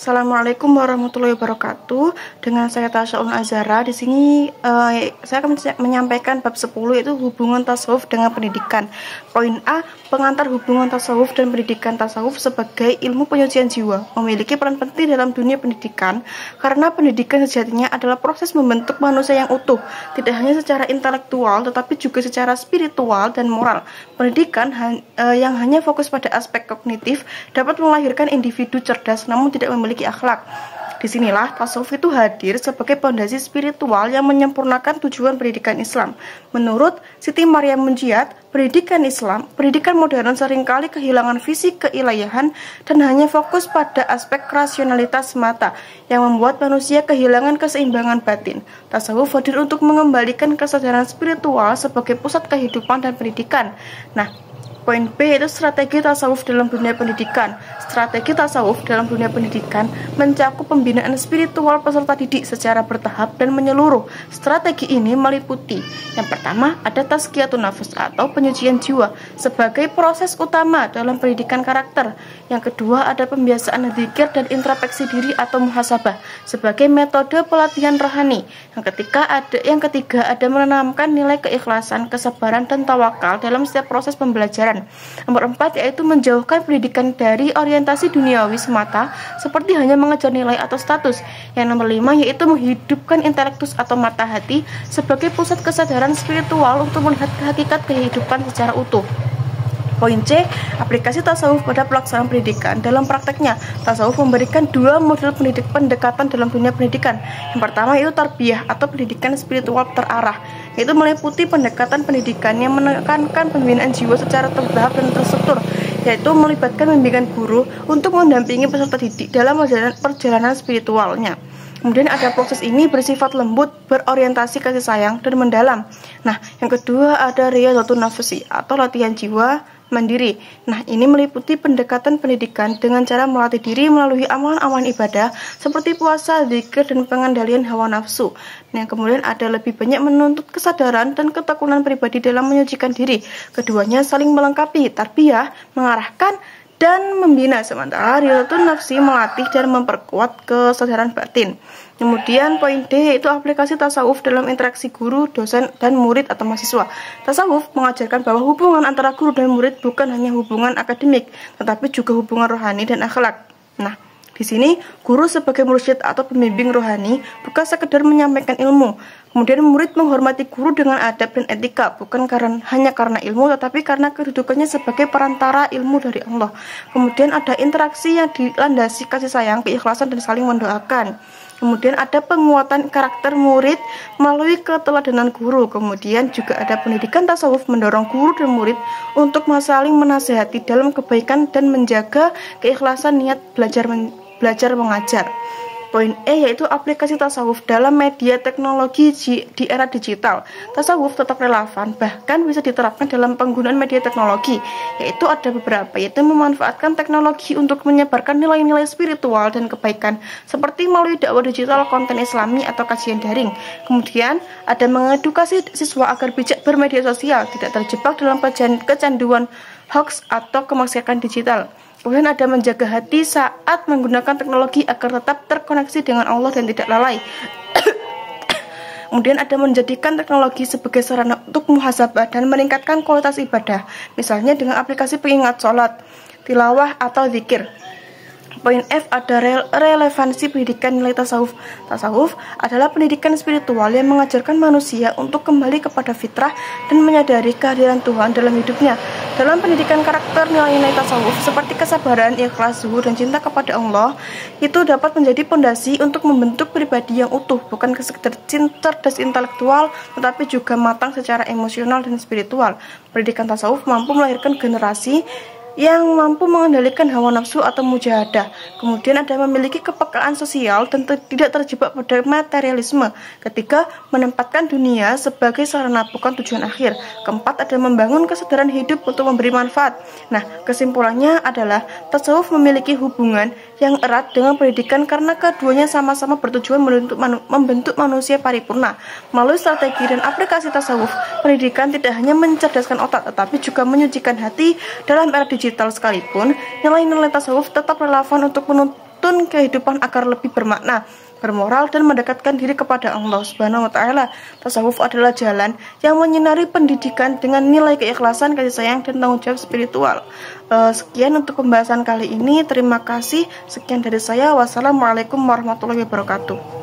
Assalamualaikum warahmatullahi wabarakatuh. Dengan saya Tasya Azhara. Di sini saya akan menyampaikan bab 10, yaitu hubungan tasawuf dengan pendidikan. Poin A, pengantar hubungan tasawuf dan pendidikan. Tasawuf sebagai ilmu penyucian jiwa memiliki peran penting dalam dunia pendidikan, karena pendidikan sejatinya adalah proses membentuk manusia yang utuh, tidak hanya secara intelektual tetapi juga secara spiritual dan moral. Pendidikan yang hanya fokus pada aspek kognitif dapat melahirkan individu cerdas namun tidak memiliki akhlak. Disinilah tasawuf itu hadir sebagai pondasi spiritual yang menyempurnakan tujuan pendidikan Islam. Menurut Siti Maryam Munjiat, pendidikan Islam, pendidikan modern seringkali kehilangan visi keilahian dan hanya fokus pada aspek rasionalitas semata yang membuat manusia kehilangan keseimbangan batin. Tasawuf hadir untuk mengembalikan kesadaran spiritual sebagai pusat kehidupan dan pendidikan. Poin B itu strategi tasawuf dalam dunia pendidikan. Strategi tasawuf dalam dunia pendidikan mencakup pembinaan spiritual peserta didik secara bertahap dan menyeluruh. Strategi ini meliputi: yang pertama, ada tazkiyatun nafs atau penyucian jiwa sebagai proses utama dalam pendidikan karakter. Yang kedua, ada pembiasaan zikir dan introspeksi diri atau muhasabah sebagai metode pelatihan rohani. Yang ketiga, ada menanamkan nilai keikhlasan, kesabaran, dan tawakal dalam setiap proses pembelajaran. Nomor 4, yaitu menjauhkan pendidikan dari orientasi duniawi semata seperti hanya mengejar nilai atau status. Yang nomor 5, yaitu menghidupkan intelektus atau mata hati sebagai pusat kesadaran spiritual untuk melihat hakikat kehidupan secara utuh. Poin C, aplikasi tasawuf pada pelaksanaan pendidikan. Dalam prakteknya, tasawuf memberikan dua model pendekatan dalam dunia pendidikan. Yang pertama yaitu tarbiyah atau pendidikan spiritual terarah, yaitu meliputi pendekatan pendidikan yang menekankan pembinaan jiwa secara bertahap dan terstruktur, yaitu melibatkan bimbingan guru untuk mendampingi peserta didik dalam perjalanan spiritualnya. Kemudian ada proses ini bersifat lembut, berorientasi kasih sayang, dan mendalam. Yang kedua ada riyadhatun nafsi atau latihan jiwa mandiri. Ini meliputi pendekatan pendidikan dengan cara melatih diri melalui amalan-amalan ibadah seperti puasa, zikir, dan pengendalian hawa nafsu. Kemudian ada lebih banyak menuntut kesadaran dan ketekunan pribadi dalam menyucikan diri. Keduanya saling melengkapi. Tarbiyah mengarahkan dan membina, sementara riyadhatun nafsi melatih dan memperkuat kesadaran batin. Kemudian poin D yaitu aplikasi tasawuf dalam interaksi guru, dosen, dan murid atau mahasiswa. Tasawuf mengajarkan bahwa hubungan antara guru dan murid bukan hanya hubungan akademik, tetapi juga hubungan rohani dan akhlak. Di sini guru sebagai mursyid atau pembimbing rohani bukan sekedar menyampaikan ilmu. Kemudian murid menghormati guru dengan adab dan etika, bukan hanya karena ilmu, tetapi karena kedudukannya sebagai perantara ilmu dari Allah. Kemudian ada interaksi yang dilandasi kasih sayang, keikhlasan, dan saling mendoakan. Kemudian ada penguatan karakter murid melalui keteladanan guru. Kemudian juga ada pendidikan tasawuf mendorong guru dan murid untuk saling menasihati dalam kebaikan dan menjaga keikhlasan niat belajar mengajar. Poin E yaitu aplikasi tasawuf dalam media teknologi di era digital. Tasawuf tetap relevan, bahkan bisa diterapkan dalam penggunaan media teknologi, yaitu ada beberapa, yaitu memanfaatkan teknologi untuk menyebarkan nilai-nilai spiritual dan kebaikan, seperti melalui dakwah digital, konten islami, atau kajian daring. Kemudian ada mengedukasi siswa agar bijak bermedia sosial, tidak terjebak dalam kecanduan hoax atau kemaksiatan digital. Kemudian ada menjaga hati saat menggunakan teknologi agar tetap terkoneksi dengan Allah dan tidak lalai. Kemudian ada menjadikan teknologi sebagai sarana untuk muhasabah dan meningkatkan kualitas ibadah, misalnya dengan aplikasi pengingat sholat, tilawah, atau zikir. Poin F ada relevansi pendidikan nilai tasawuf. Tasawuf adalah pendidikan spiritual yang mengajarkan manusia untuk kembali kepada fitrah dan menyadari kehadiran Tuhan dalam hidupnya. Dalam pendidikan karakter, nilai-nilai tasawuf seperti kesabaran, ikhlas, zuhud, dan cinta kepada Allah itu dapat menjadi pondasi untuk membentuk pribadi yang utuh, bukan sekedar cerdas intelektual, tetapi juga matang secara emosional dan spiritual. Pendidikan tasawuf mampu melahirkan generasi yang mampu mengendalikan hawa nafsu atau mujahadah. Kemudian ada memiliki kepekaan sosial dan tidak terjebak pada materialisme. Ketiga, menempatkan dunia sebagai sarana bukan tujuan akhir. Keempat, ada membangun kesadaran hidup untuk memberi manfaat. Kesimpulannya adalah tasawuf memiliki hubungan yang erat dengan pendidikan karena keduanya sama-sama bertujuan membentuk manusia paripurna. Melalui strategi dan aplikasi tasawuf, pendidikan tidak hanya mencerdaskan otak tetapi juga menyucikan hati. Dalam era digital sekalipun, nilai-nilai tasawuf tetap relevan untuk menuntun kehidupan agar lebih bermakna, bermoral, dan mendekatkan diri kepada Allah Subhanahu wa Ta'ala. Tasawuf adalah jalan yang menyinari pendidikan dengan nilai keikhlasan, kasih sayang, dan tanggung jawab spiritual. Sekian untuk pembahasan kali ini. Terima kasih. Sekian dari saya. Wassalamualaikum warahmatullahi wabarakatuh.